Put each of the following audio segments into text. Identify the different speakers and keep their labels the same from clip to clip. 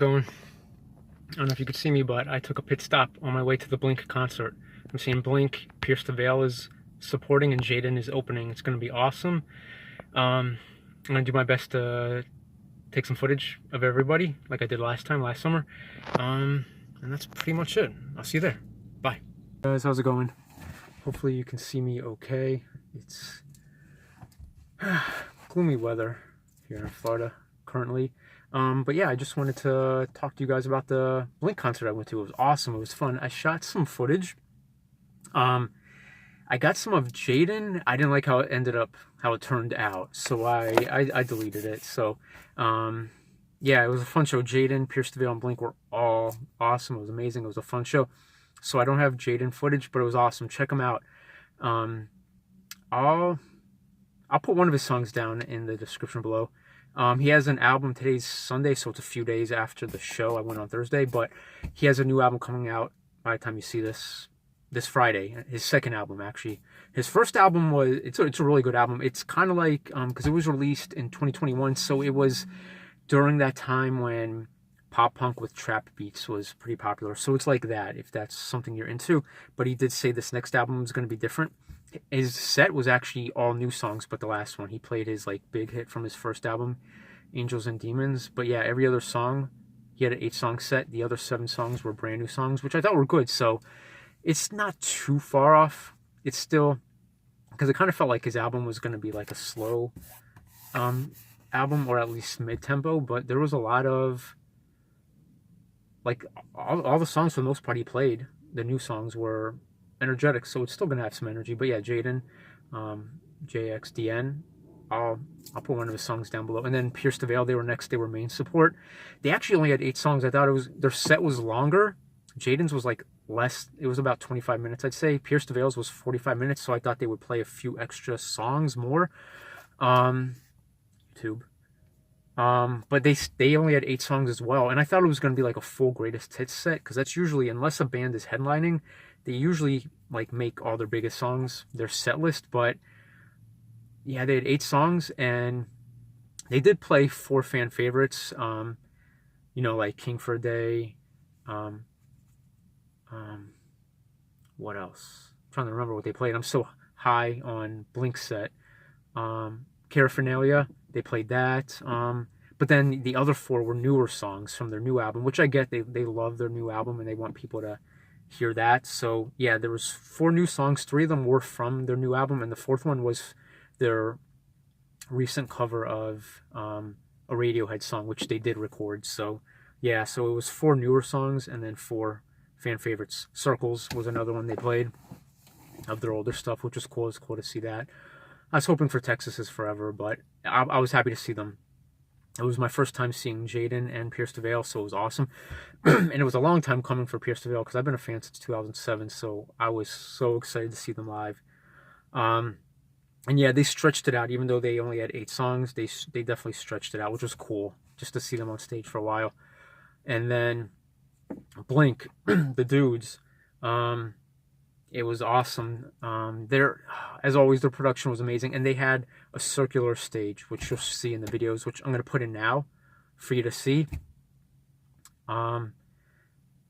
Speaker 1: going? I don't know if you could see me, but I took a pit stop on my way to the Blink concert. I'm seeing Blink, Pierce The Veil is supporting, and Jxdn is opening. It's going to be awesome. I'm going to do my best to take some footage of everybody, like I did last summer. And that's pretty much it. I'll see you there. Bye. Guys, how's it going? Hopefully you can see me okay. It's gloomy weather here in Florida currently. But yeah, I just wanted to talk to you guys about the Blink concert I went to. It was awesome. It was fun. I shot some footage. I got some of Jxdn. I didn't like how it turned out, so I deleted it. So yeah, it was a fun show. Jxdn, Pierce The Veil, and Blink were all awesome. It was amazing. It was a fun show. So I don't have Jxdn footage, but it was awesome. Check him out. I'll put one of his songs down in the description below. He has an album. Today's Sunday, so it's a few days after the show. I went on Thursday, but he has a new album coming out by the time you see this Friday. His second album, actually. His first album it's a really good album. It's kind of like, because it was released in 2021, so it was during that time when pop punk with trap beats was pretty popular. So it's like that, if that's something you're into. But he did say this next album is going to be different. His set was actually all new songs, but the last one, he played his like big hit from his first album, Angels and Demons. But yeah, every other song, he had an 8-song set. The other 7 songs were brand new songs, which I thought were good. So it's not too far off. It's still, because it kind of felt like his album was going to be like a slow album, or at least mid-tempo. But there was a lot of, like, all the songs for the most part he played, the new songs were energetic, so it's still gonna have some energy. But yeah, Jxdn, Jxdn, I'll put one of his songs down below. And then Pierce The Veil, they were next. They were main support. They actually only had 8 songs. I thought their set was longer. Jxdn's was like less. It was about 25 minutes, I'd say. Pierce The Veil's was 45 minutes, so I thought they would play a few extra songs more. YouTube. But they only had 8 songs as well, and I thought it was going to be like a full greatest hits set, because that's usually, unless a band is headlining, they usually like make all their biggest songs their set list. But yeah, they had 8 songs, and they did play 4 fan favorites, you know, like King for a Day, what else? I'm trying to remember what they played. I'm so high on Blink's set. Paraphernalia, they played that. But then the other 4 were newer songs from their new album, which I get. They love their new album and they want people to hear that. So yeah, there was 4 new songs. 3 of them were from their new album, and the 4th one was their recent cover of a Radiohead song, which they did record. So yeah, so it was 4 newer songs and then 4 fan favorites. Circles was another one they played of their older stuff, which was cool. It's cool to see that. I was hoping for Texas Is Forever, but I was happy to see them. It was my first time seeing Jxdn and Pierce The Veil, so it was awesome. And it was a long time coming for Pierce The Veil, because I've been a fan since 2007, so I was so excited to see them live. And yeah, they stretched it out. Even though they only had 8 songs, they definitely stretched it out, which was cool, just to see them on stage for a while. And then Blink, the dudes, it was awesome. As always, their production was amazing, and they had a circular stage, which you'll see in the videos, which I'm going to put in now for you to see. And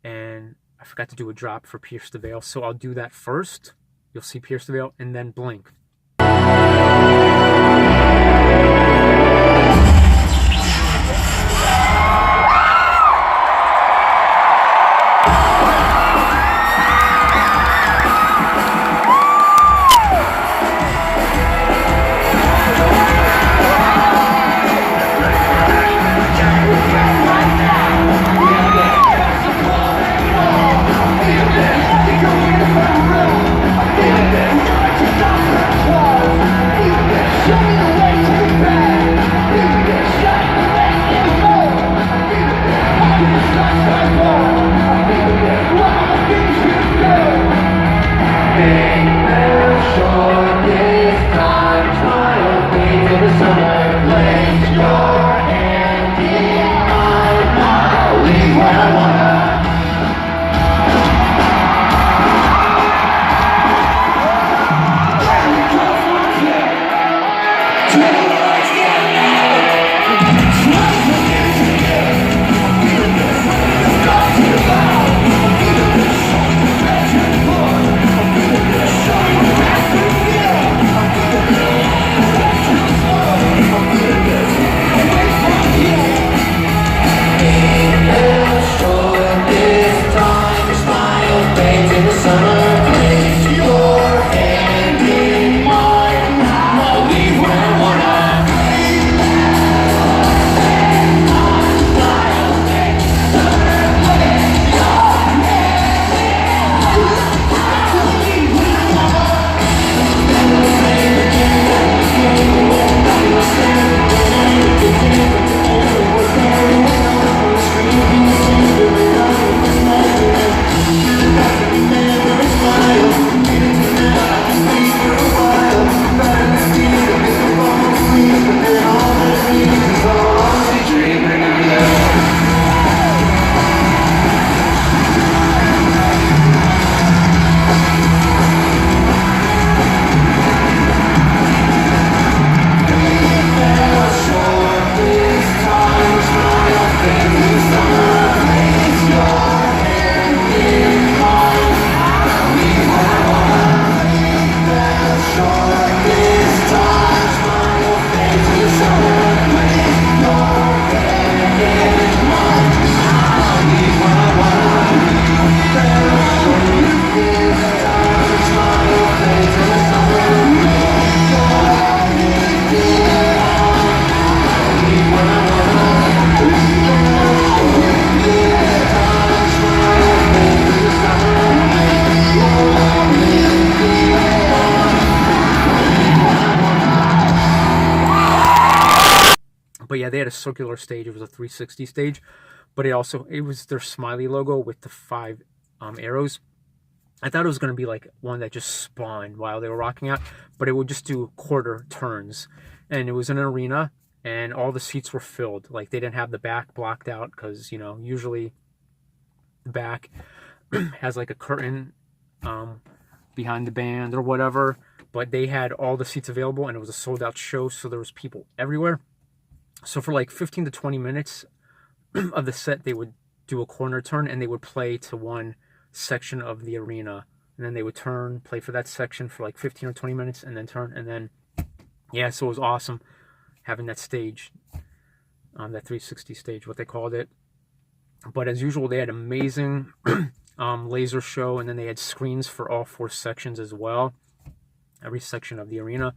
Speaker 1: I forgot to do a drop for Pierce The Veil, so I'll do that first. You'll see Pierce The Veil, and then Blink. they had a circular stage. It was a 360 stage, but it was their smiley logo with the 5 arrows. I thought it was going to be like one that just spawned while they were rocking out, but it would just do quarter turns. And it was in an arena, and all the seats were filled. Like, they didn't have the back blocked out because, you know, usually the back has like a curtain behind the band or whatever. But they had all the seats available, and it was a sold out show, so there was people everywhere. So for like 15 to 20 minutes of the set, they would do a corner turn, and they would play to one section of the arena, and then they would turn, play for that section for like 15 or 20 minutes, and then turn, and then yeah, so it was awesome having that stage, that 360 stage, what they called it. But as usual, they had amazing laser show, and then they had screens for all 4 sections as well, every section of the arena.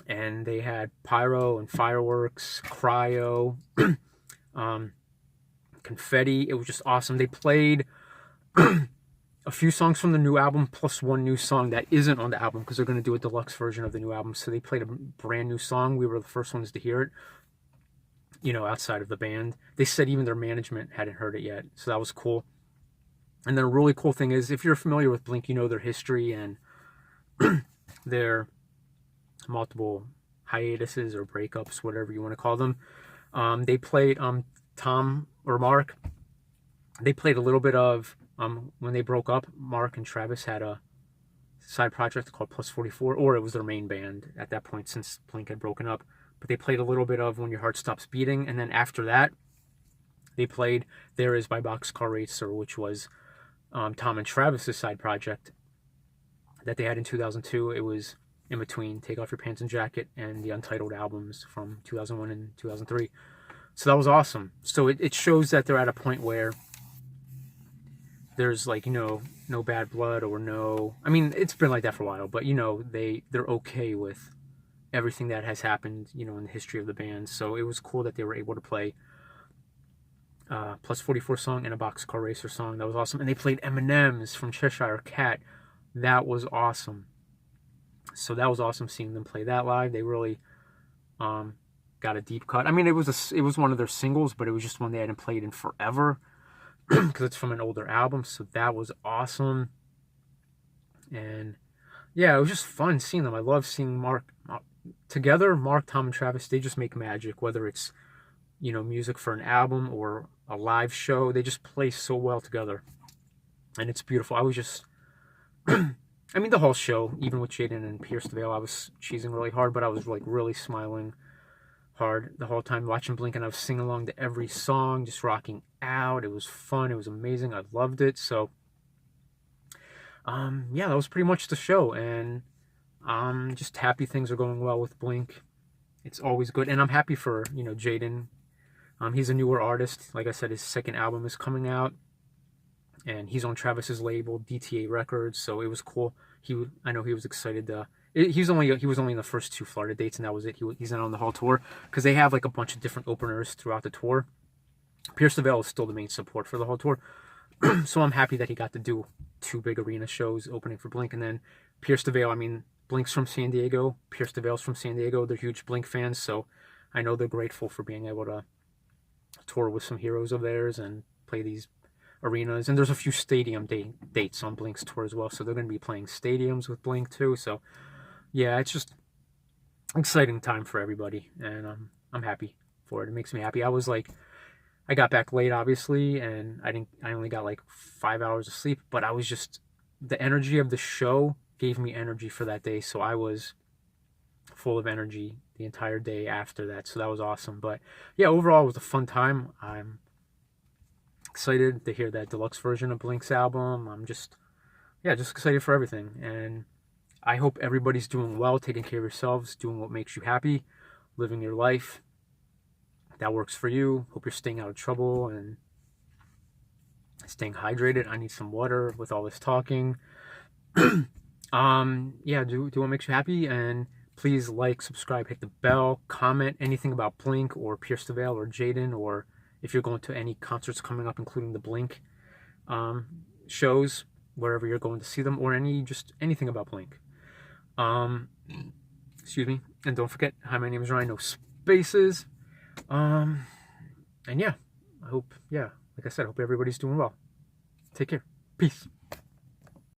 Speaker 1: And they had pyro and fireworks, cryo, confetti. It was just awesome. They played a few songs from the new album plus one new song that isn't on the album because they're going to do a deluxe version of the new album. So they played a brand new song. We were the first ones to hear it, you know, outside of the band. They said even their management hadn't heard it yet, so that was cool. And then a really cool thing is, if you're familiar with Blink, you know their history and their multiple hiatuses or breakups, whatever you want to call them. They played Tom or Mark. They played a little bit of when they broke up. Mark and Travis had a side project called Plus 44, or it was their main band at that point since Blink had broken up. But they played a little bit of When Your Heart Stops Beating, and then after that, they played There Is by Boxcar Racer, which was Tom and Travis's side project that they had in 2002. It was in between Take Off Your Pants and Jacket and the Untitled albums from 2001 and 2003. So that was awesome. So it shows that they're at a point where there's like, you know, no bad blood or no... I mean, it's been like that for a while, but, you know, they're okay with everything that has happened, you know, in the history of the band. So it was cool that they were able to play Plus 44 song and a Boxcar Racer song. That was awesome. And they played M&M's from Cheshire Cat. That was awesome. So that was awesome seeing them play that live. They really got a deep cut. I mean, it was one of their singles, but it was just one they hadn't played in forever because it's from an older album. So that was awesome. And yeah, it was just fun seeing them. I love seeing Mark together. Mark, Tom, and Travis, they just make magic, whether it's, you know, music for an album or a live show. They just play so well together, and it's beautiful. I was just I mean, the whole show, even with Jxdn and Pierce The Veil, I was cheesing really hard, but I was like really smiling hard the whole time watching Blink, and I was singing along to every song, just rocking out. It was fun. It was amazing. I loved it. So yeah, that was pretty much the show, and I'm just happy things are going well with Blink. It's always good, and I'm happy for, you know, Jxdn. He's a newer artist. Like I said, his second album is coming out, and he's on Travis's label, DTA Records. So it was cool. I know he was excited to. He was only in the first 2 Florida dates, and that was it. He's not on the whole tour because they have like a bunch of different openers throughout the tour. Pierce The Veil is still the main support for the whole tour, so I'm happy that he got to do 2 big arena shows opening for Blink, and then Pierce The Veil. I mean, Blink's from San Diego. Pierce The Veil's from San Diego. They're huge Blink fans, so I know they're grateful for being able to tour with some heroes of theirs and play these arenas. And there's a few stadium dates on Blink's tour as well, so they're going to be playing stadiums with Blink too. So yeah, it's just exciting time for everybody, and I'm happy for it. It makes me happy. I got back late, obviously, and I only got like 5 hours of sleep, but I was just, the energy of the show gave me energy for that day, so I was full of energy the entire day after that. So that was awesome. But yeah, overall it was a fun time. I'm excited to hear that deluxe version of Blink's album. I'm just excited for everything, and I hope everybody's doing well, taking care of yourselves, doing what makes you happy, living your life that works for you. Hope you're staying out of trouble and staying hydrated. I need some water with all this talking. Yeah, do what makes you happy, and please like, subscribe, hit the bell, comment anything about Blink or Pierce The Veil or Jxdn, or if you're going to any concerts coming up, including the Blink shows, wherever you're going to see them, or anything about Blink. Excuse me. And don't forget, hi, my name is Ryan, no spaces. And yeah, I hope, yeah, like I said, I hope everybody's doing well. Take care. Peace.